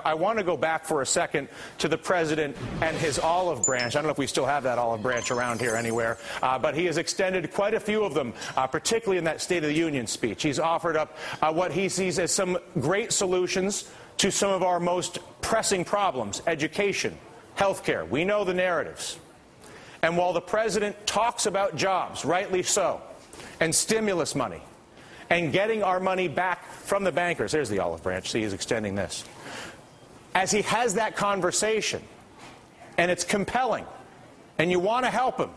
I want to go back for a second to the president and his olive branch. I don't know if we still have that olive branch around here anywhere, but he has extended quite a few of them, particularly in that State of the Union speech. He's offered up what he sees as some great solutions to some of our most pressing problems: education, health care. We know the narratives. And while the president talks about jobs, rightly so, and stimulus money, and getting our money back from the bankers — there's the olive branch, see, he's extending this — as he has that conversation, and it's compelling, and you want to help him.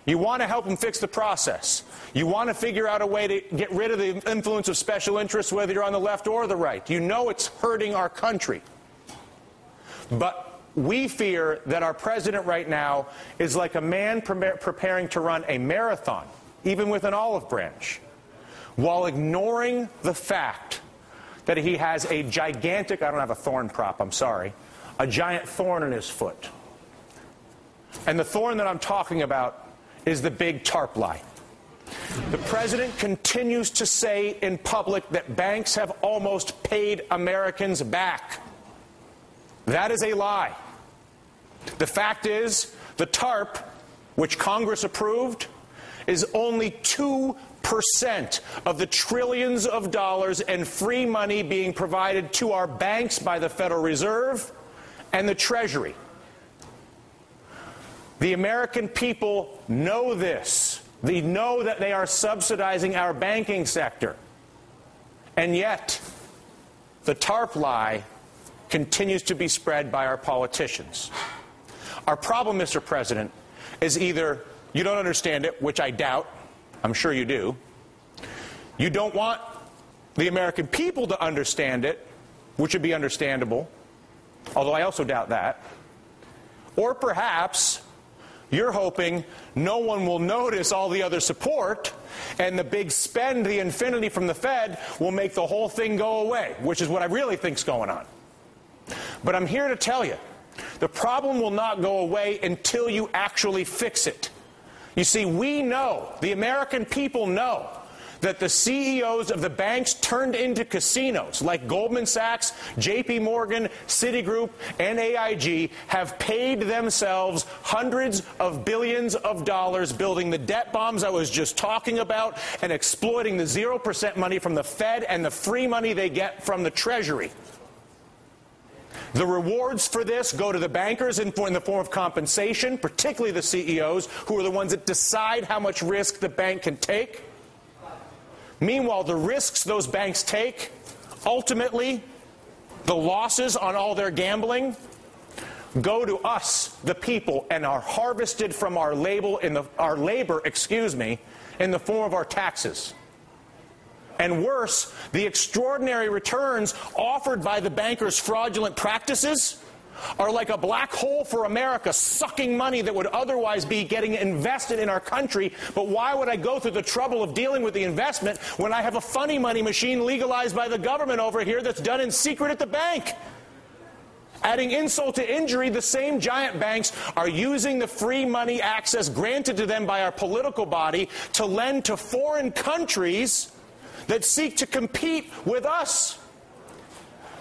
You want to help him fix the process. You want to figure out a way to get rid of the influence of special interests, whether you're on the left or the right. You know it's hurting our country. But we fear that our president right now is like a man preparing to run a marathon, even with an olive branch, while ignoring the fact that he has a gigantic — I don't have a thorn prop, I'm sorry — a giant thorn in his foot. And the thorn that I'm talking about is the big Tarp lie. The president continues to say in public that banks have almost paid Americans back. That is a lie. The fact is, the Tarp, which Congress approved, is only 2% of the trillions of dollars and free money being provided to our banks by the Federal Reserve and the Treasury. The American people know this. They know that they are subsidizing our banking sector. And yet, the Tarp lie continues to be spread by our politicians. Our problem, Mr. President, is either you don't understand it, which I doubt — I'm sure you do. You don't want the American people to understand it, which would be understandable, although I also doubt that. Or perhaps you're hoping no one will notice all the other support, and the big spend, the infinity from the Fed, will make the whole thing go away, which is what I really think's going on. But I'm here to tell you, the problem will not go away until you actually fix it. You see, we know, the American people know, that the CEOs of the banks turned into casinos like Goldman Sachs, JP Morgan, Citigroup, and AIG have paid themselves hundreds of billions of dollars building the debt bombs I was just talking about and exploiting the 0% money from the Fed and the free money they get from the Treasury. The rewards for this go to the bankers in the form of compensation, particularly the CEOs, who are the ones that decide how much risk the bank can take. Meanwhile, the risks those banks take, ultimately, the losses on all their gambling, go to us, the people, and are harvested from our labor in the form of our taxes. And worse, the extraordinary returns offered by the bankers' fraudulent practices are like a black hole for America, sucking money that would otherwise be getting invested in our country. But why would I go through the trouble of dealing with the investment when I have a funny money machine legalized by the government over here that's done in secret at the bank? Adding insult to injury, the same giant banks are using the free money access granted to them by our political body to lend to foreign countries that seek to compete with us.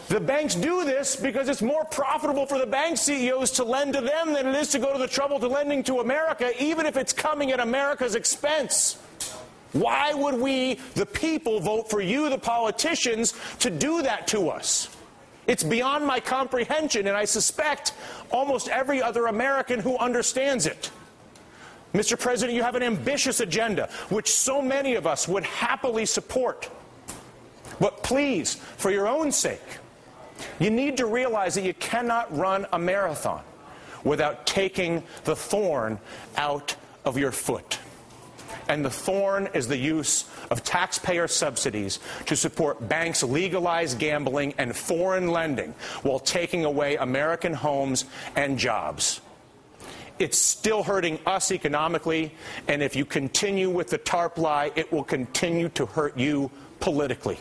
The banks do this because it's more profitable for the bank CEOs to lend to them than it is to go to the trouble to lending to America, even if it's coming at America's expense. Why would we, the people, vote for you, the politicians, to do that to us? It's beyond my comprehension, and I suspect almost every other American who understands it. Mr. President, you have an ambitious agenda, which so many of us would happily support. But please, for your own sake, you need to realize that you cannot run a marathon without taking the thorn out of your foot. And the thorn is the use of taxpayer subsidies to support banks' legalized gambling and foreign lending while taking away American homes and jobs. It's still hurting us economically, and if you continue with the Tarp lie, it will continue to hurt you politically.